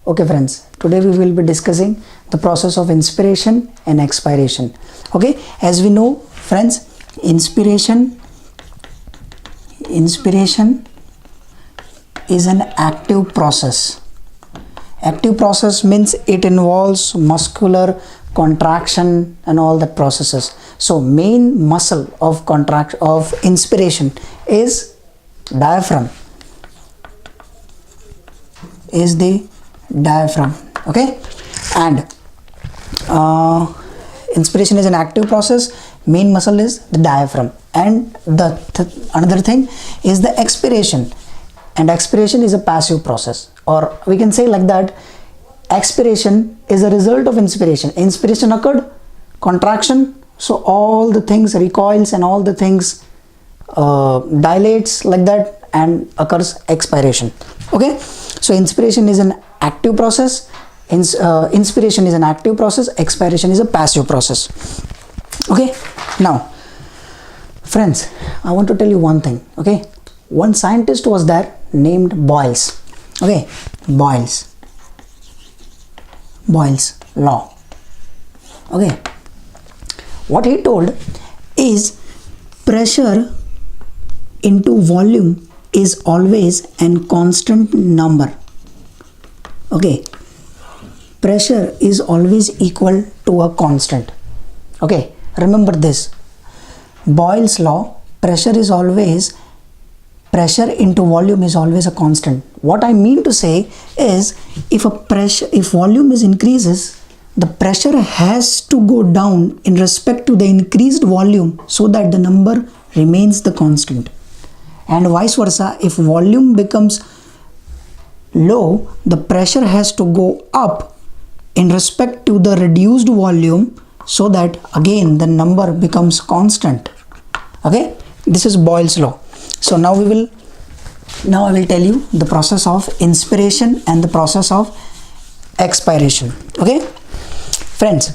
Okay friends, today we will be discussing the process of inspiration and expiration. Okay, as we know friends, inspiration is an active process. Active process means it involves muscular contraction and all that processes. So main muscle of inspiration is diaphragm. Is the diaphragm. Okay, and inspiration is an active process. Main muscle is the diaphragm, and the another thing is the expiration, and expiration is a passive process, or we can say like that, expiration is a result of inspiration. Inspiration occurred, contraction, so all the things recoils and all the things dilates like that, and occurs expiration. Okay, so inspiration is an active process, inspiration is an active process, expiration is a passive process. Okay, now friends, I want to tell you one thing. Okay, one scientist was there named Boyle's. Okay, Boyle's law. Okay, what he told is pressure into volume is always a constant number. Okay, pressure is always equal to a constant. Okay, remember this, Boyle's law, pressure into volume is always a constant. What I mean to say is, if volume is increases, the pressure has to go down in respect to the increased volume so that the number remains the constant, and vice versa. If volume becomes low, the pressure has to go up in respect to the reduced volume so that again the number becomes constant. Okay, this is Boyle's law. So now I will tell you the process of inspiration and the process of expiration. Okay friends,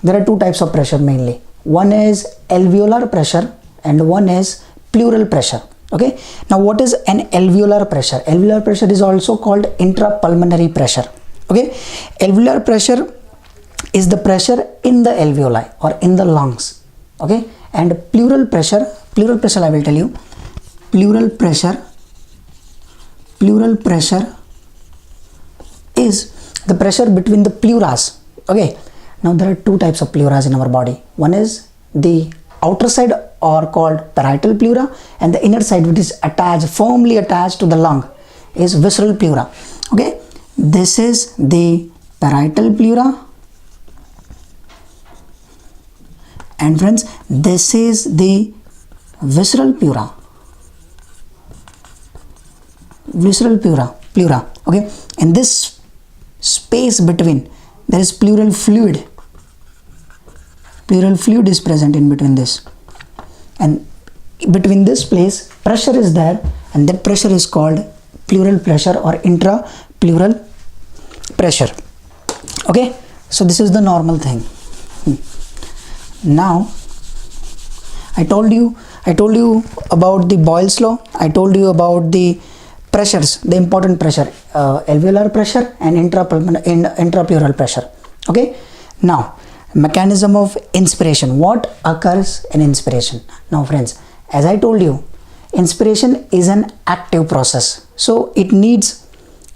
there are two types of pressure mainly. One is alveolar pressure and one is pleural pressure. Okay, now what is an alveolar pressure? Alveolar pressure is also called intrapulmonary pressure. Okay, alveolar pressure is the pressure in the alveoli or in the lungs. Okay, and pleural pressure I will tell you, pleural pressure is the pressure between the pleuras. Okay, now there are two types of pleuras in our body. One is the outer side or called parietal pleura, and the inner side, which is firmly attached to the lung, is visceral pleura. Okay, this is the parietal pleura, and friends, this is the visceral pleura. Okay, in this space between, there is pleural fluid. Pleural fluid is present in between this, and between this place pressure is there, and that pressure is called pleural pressure or intrapleural pressure. Okay, so this is the normal thing. Now I told you about the Boyle's law. I told you about the pressures, the important pressure, alveolar pressure and intrapleural pressure. Okay, now mechanism of inspiration. What occurs in inspiration? Now friends, as I told you, inspiration is an active process, so it needs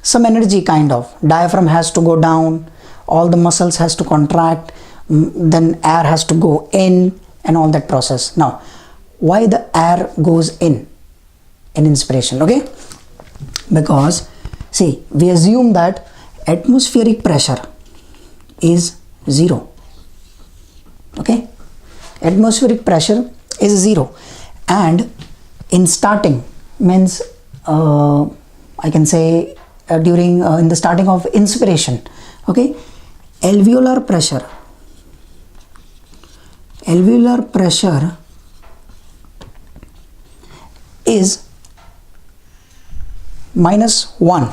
some energy kind of. Diaphragm has to go down, all the muscles has to contract, then air has to go in, and all that process. Now why the air goes in inspiration? Okay, because see, we assume that atmospheric pressure is 0. Okay, atmospheric pressure is 0, and in starting means I can say during in the starting of inspiration. Okay, alveolar pressure is -1.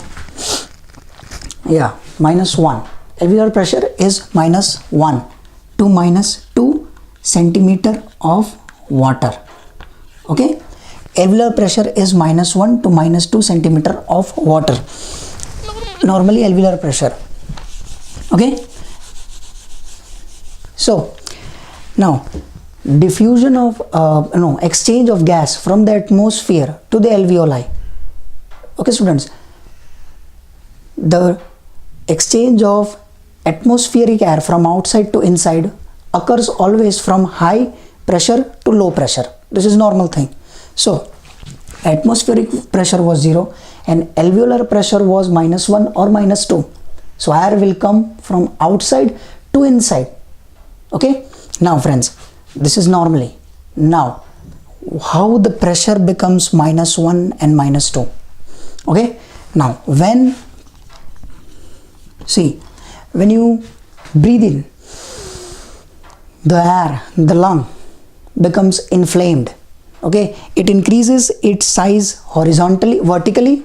Yeah, -1. Alveolar pressure is -1 to -2 centimeter of water. Okay, alveolar pressure is -1 to -2 centimeter of water. normally alveolar pressure. Okay, so now diffusion of exchange of gas from the atmosphere to the alveoli. Okay students, the exchange of atmospheric air from outside to inside occurs always from high pressure to low pressure. This is normal thing. So atmospheric pressure was 0 and alveolar pressure was -1 or -2. So air will come from outside to inside. Okay, now friends, this is normally. Now how the pressure becomes -1 and -2. Okay, now when you breathe in, the air, the lung becomes inflamed. Okay, it increases its size horizontally, vertically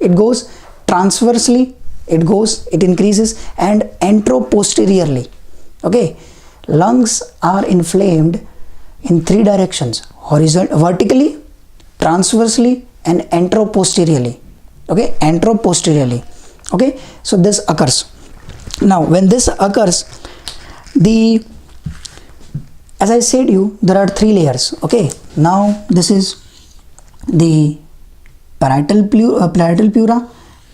it goes, transversely it goes, it increases, and anteroposteriorly. Okay, lungs are inflamed in 3 directions: vertically, transversely, and anteroposteriorly. Okay, anteroposteriorly. Okay, so this occurs. Now when this occurs, as I said you, there are 3 layers. Okay, now this is the parietal pleura,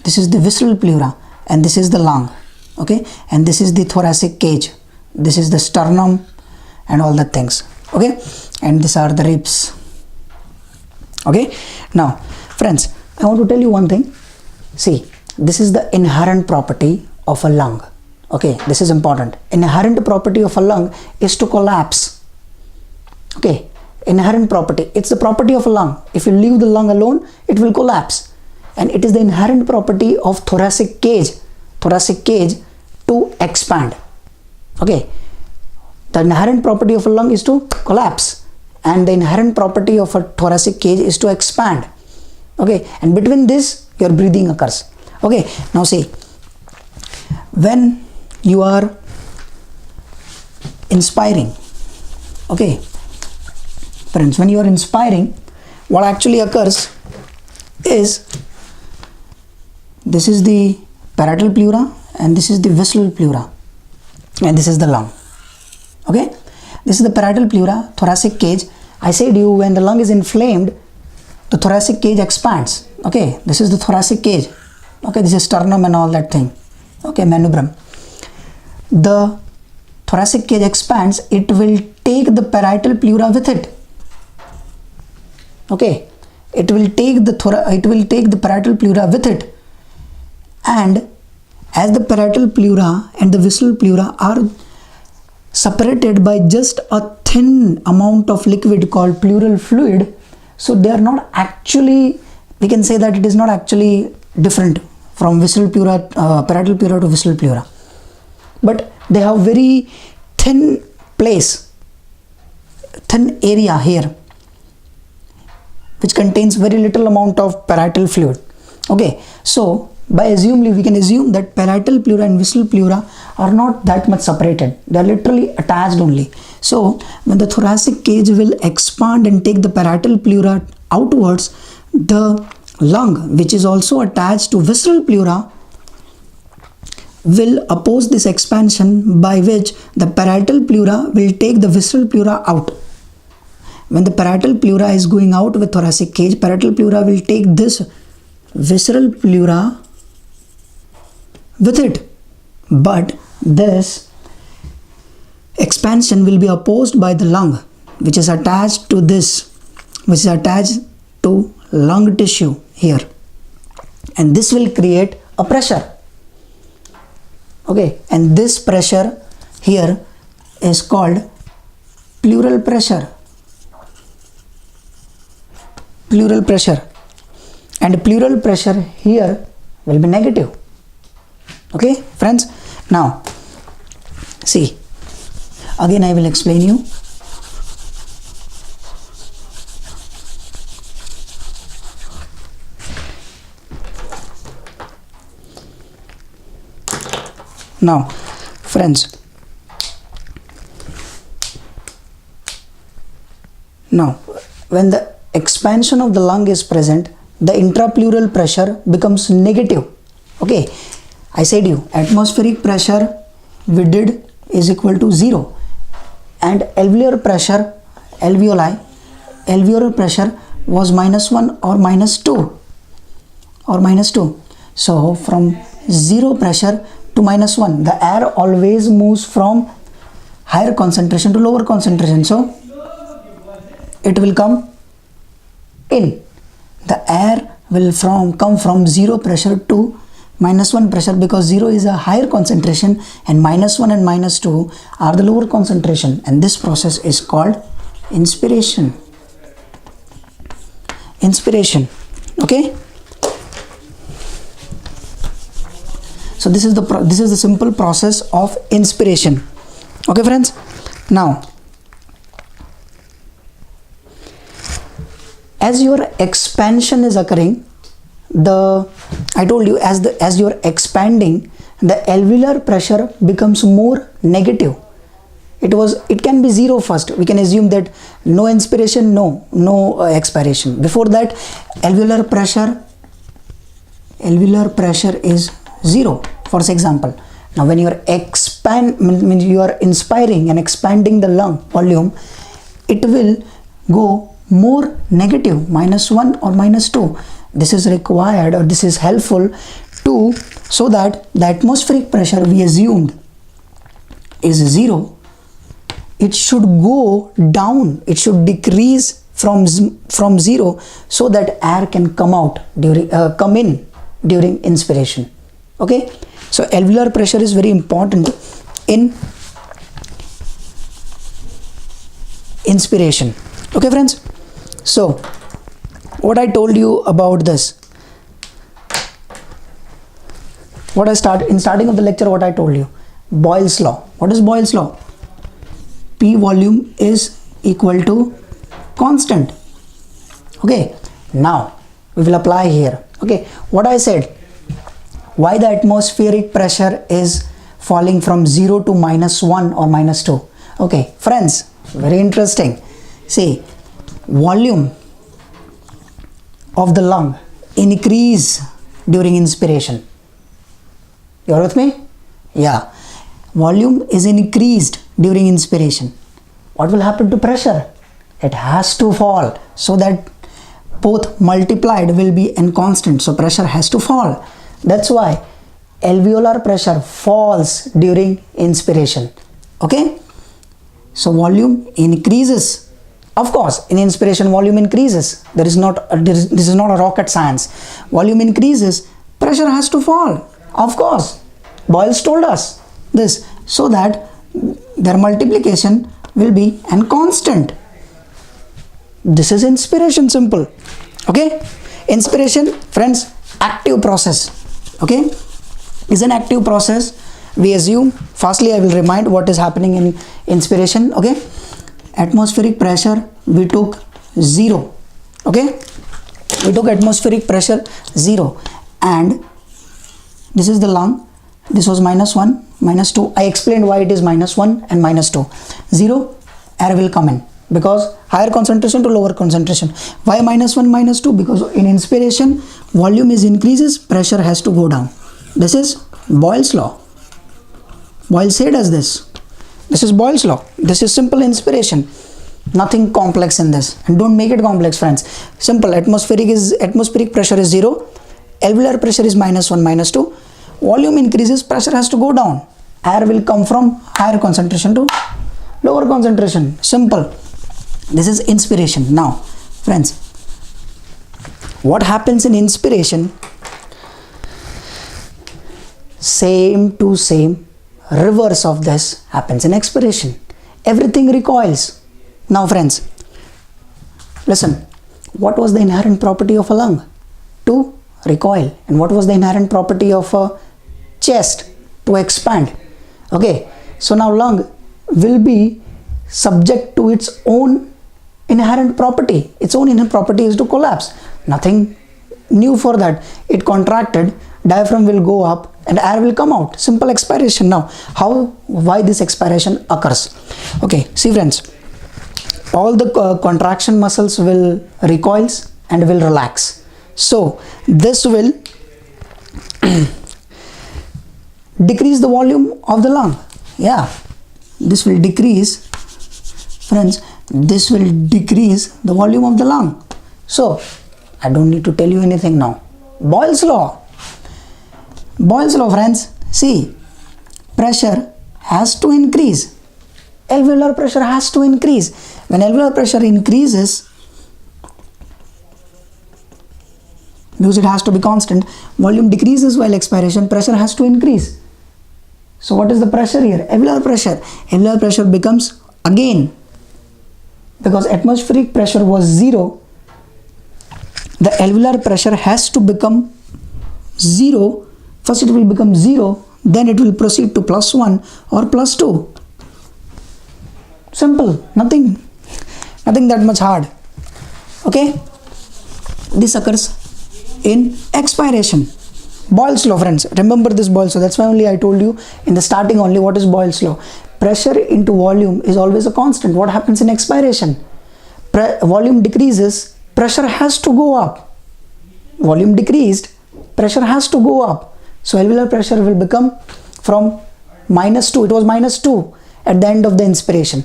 this is the visceral pleura, and this is the lung. Okay, and this is the thoracic cage, this is the sternum and all the things. Okay, and these are the ribs. Okay, now friends, I want to tell you one thing. See, this is the inherent property of a lung. Okay, this is important. Inherent property of a lung is to collapse. Okay, inherent property, it's the property of a lung. If you leave the lung alone, it will collapse. And it is the inherent property of thoracic cage to expand. Okay, the inherent property of a lung is to collapse, and the inherent property of a thoracic cage is to expand. Okay, and between this your breathing occurs. Okay, now see, when you are inspiring, okay friends, when you are inspiring, what actually occurs is, this is the parietal pleura and this is the visceral pleura and this is the lung. Okay, this is the parietal pleura, thoracic cage. I said you, when the lung is inflamed, the thoracic cage expands. Okay, this is the thoracic cage. Okay, this is sternum and all that thing. Okay, manubrium. The thoracic cage expands, it will take the parietal pleura with it. Okay, it will take the parietal pleura with it, and as the parietal pleura and the visceral pleura are separated by just a thin amount of liquid called pleural fluid, so they are not actually, we can say that it is not actually different from visceral pleura, parietal pleura to visceral pleura, but they have very thin area here which contains very little amount of parietal fluid. Okay, so we can assume that parietal pleura and visceral pleura are not that much separated, they are literally attached only. So when the thoracic cage will expand and take the parietal pleura outwards, the lung, which is also attached to visceral pleura, will oppose this expansion, by which the parietal pleura will take the visceral pleura out. When the parietal pleura is going out with thoracic cage, parietal pleura will take this visceral pleura with it, but this expansion will be opposed by the lung, which is attached to lung tissue here, and this will create a pressure. Okay, and this pressure here is called pleural pressure. And pleural pressure here will be negative. Okay friends, now see, again I will explain you. Now friends, now when the expansion of the lung is present, the intrapleural pressure becomes negative. Okay, I said you atmospheric pressure we did is equal to 0, and alveolar pressure, alveolar pressure was -1 or -2. So from 0 pressure to -1, the air always moves from higher concentration to lower concentration, so it will come in. The air will come from 0 pressure to -1 pressure, because 0 is a higher concentration and -1 and -2 are the lower concentration, and this process is called inspiration. Okay, so this is the simple process of inspiration. Okay friends, now as your expansion is occurring, I told you as you're expanding, the alveolar pressure becomes more negative. It can be 0 first. We can assume that no inspiration, no expiration. Before that, alveolar pressure is 0, for example. Now when you are inspiring and expanding the lung volume, it will go more negative, -1 or -2. This is required, or this is helpful so that the atmospheric pressure we assumed is 0. It should go down, it should decrease from 0, so that air can come in during inspiration. Okay, so alveolar pressure is very important in inspiration. Okay friends, so what I told you about this, in starting of the lecture, what I told you, Boyle's law. What is Boyle's law? P volume is equal to constant. Okay, now we will apply here. Okay, what I said, why the atmospheric pressure is falling from 0 to -1 or -2. Okay friends, very interesting. See, volume of the lung increase during inspiration. You are with me? Yeah, volume is increased during inspiration. What will happen to pressure? It has to fall, so that both multiplied will be and constant, so pressure has to fall. That's why alveolar pressure falls during inspiration. Okay, so volume increases. Of course, in inspiration volume increases. This is not a rocket science. Volume increases, pressure has to fall. Of course, Boyle's told us this, so that their multiplication will be and constant. This is inspiration, simple. Okay, inspiration, friends, active process. Okay, is an active process. We assume, firstly I will remind what is happening in inspiration. Okay, atmospheric pressure we took 0. Okay, we took atmospheric pressure 0, and this is the lung. This was -1, -2. I explained why it is -1 and -2. 0, air will come in, because higher concentration to lower concentration. Why -1, -2? Because in inspiration volume is increases, pressure has to go down. This is Boyle's law. Boyle said us this. This is Boyle's law. This is simple inspiration. Nothing complex in this, and don't make it complex, friends. Simple. Atmospheric pressure is 0. Alveolar pressure is -1, -2. Volume increases, pressure has to go down. Air will come from higher concentration to lower concentration. Simple. This is inspiration. Now, friends, what happens in inspiration? Same to same, reverse of this happens in expiration. Everything recoils. Now friends, listen, what was the inherent property of a lung? To recoil. And what was the inherent property of a chest? To expand. Okay, so now lung will be subject to its own inherent property. Its own inherent property is to collapse. Nothing new for that. It contracted, diaphragm will go up and air will come out. Simple expiration. Now why this expiration occurs? Okay, see friends, all the contraction muscles will recoils and will relax. So this will decrease the volume of the lung. Yeah, this will decrease, friends, this will decrease the volume of the lung. So I don't need to tell you anything now. Boyle's law. Boyle's law, friends. See, pressure has to increase. Alveolar pressure has to increase. When alveolar pressure increases, because it has to be constant, volume decreases while expiration, pressure has to increase. So what is the pressure here? Alveolar pressure. Alveolar pressure becomes, again, because atmospheric pressure was 0, the alveolar pressure has to become 0. First it will become 0, then it will proceed to +1 or +2. Simple, nothing that much hard. Okay, this occurs in expiration. Boyle's law, friends, remember this Boyle's law. That's why only I told you in the starting only what is Boyle's law. Pressure into volume is always a constant. What happens in expiration? Volume decreases, pressure has to go up. Volume decreased, pressure has to go up. So alveolar pressure will become from -2, it was -2 at the end of the inspiration,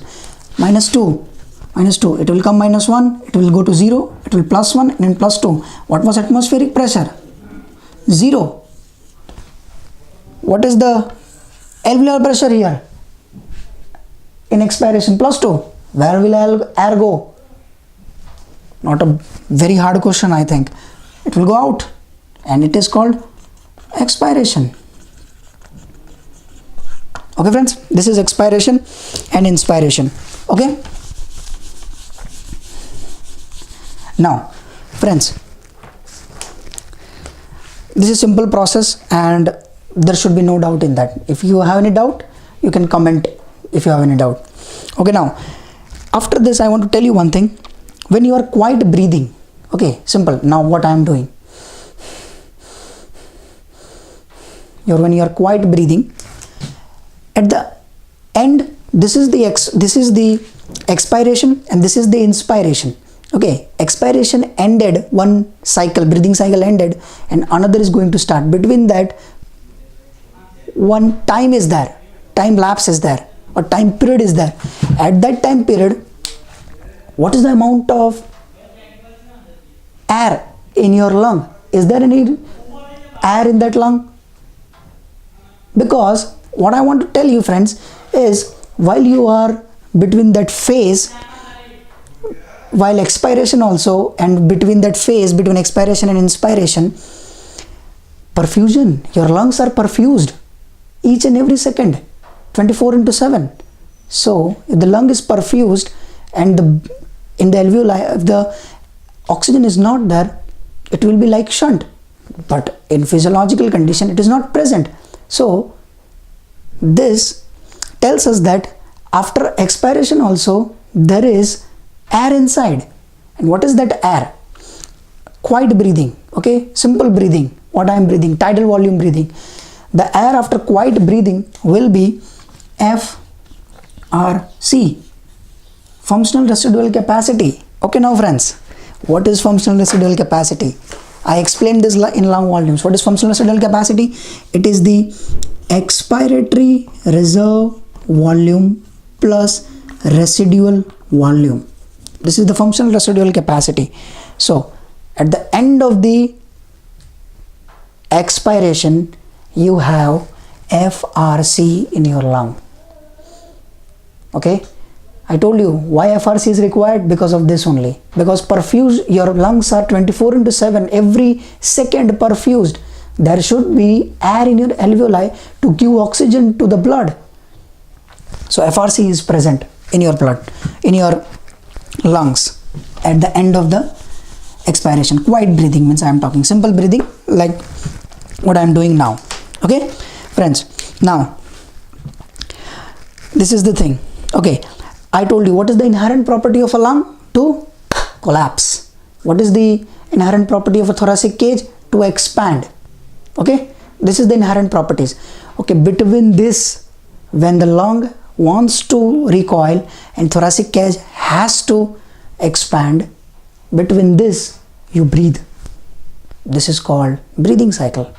-2, it will come -1, it will go to 0, it will +1 and then +2. What was atmospheric pressure? 0. What is the alveolar pressure here? In expiration, +2. Where will air go? Not a very hard question, I think. It will go out, and it is called expiration. Okay, friends, this is expiration and inspiration. Okay, now, friends, this is simple process and there should be no doubt in that. If you have any doubt, you can comment if you have any doubt. Okay, now after this I want to tell you one thing. When you are quiet breathing, okay, simple. Now what I am doing, when you are quiet breathing, at the end, this is the expiration and this is the inspiration. Okay, expiration ended, one cycle, breathing cycle ended, and another is going to start. Between that, one time is there, time lapse is there, or time period is there. At that time period, what is the amount of air in your lung? Is there any air in that lung? Because what I want to tell you, friends, is while you are between that phase, while expiration also, and between that phase between expiration and inspiration, perfusion, your lungs are perfused each and every second, 24/7. So if the lung is perfused and in the alveoli, if the oxygen is not there, it will be like shunt, but in physiological condition it is not present. So this tells us that after expiration also there is air inside. And what is that air? Quiet breathing, okay, simple breathing, what I am breathing, tidal volume breathing. The air after quiet breathing will be FRC, functional residual capacity. Okay, now friends, what is functional residual capacity? I explained this in lung volumes. What is functional residual capacity? It is the expiratory reserve volume plus residual volume. This is the functional residual capacity. So at the end of the expiration, you have FRC in your lung. Okay, I told you why FRC is required, because of this only. Because your lungs are 24/7, every second perfused. There should be air in your alveoli to give oxygen to the blood. So FRC is present in your blood, in your lungs at the end of the expiration. Quiet breathing means I am talking simple breathing like what I am doing now. Okay, friends, now this is the thing. Okay, I told you what is the inherent property of a lung? To collapse. What is the inherent property of a thoracic cage? To expand. Okay, this is the inherent properties. Okay, between this, when the lung wants to recoil and thoracic cage has to expand, between this you breathe. This is called breathing cycle.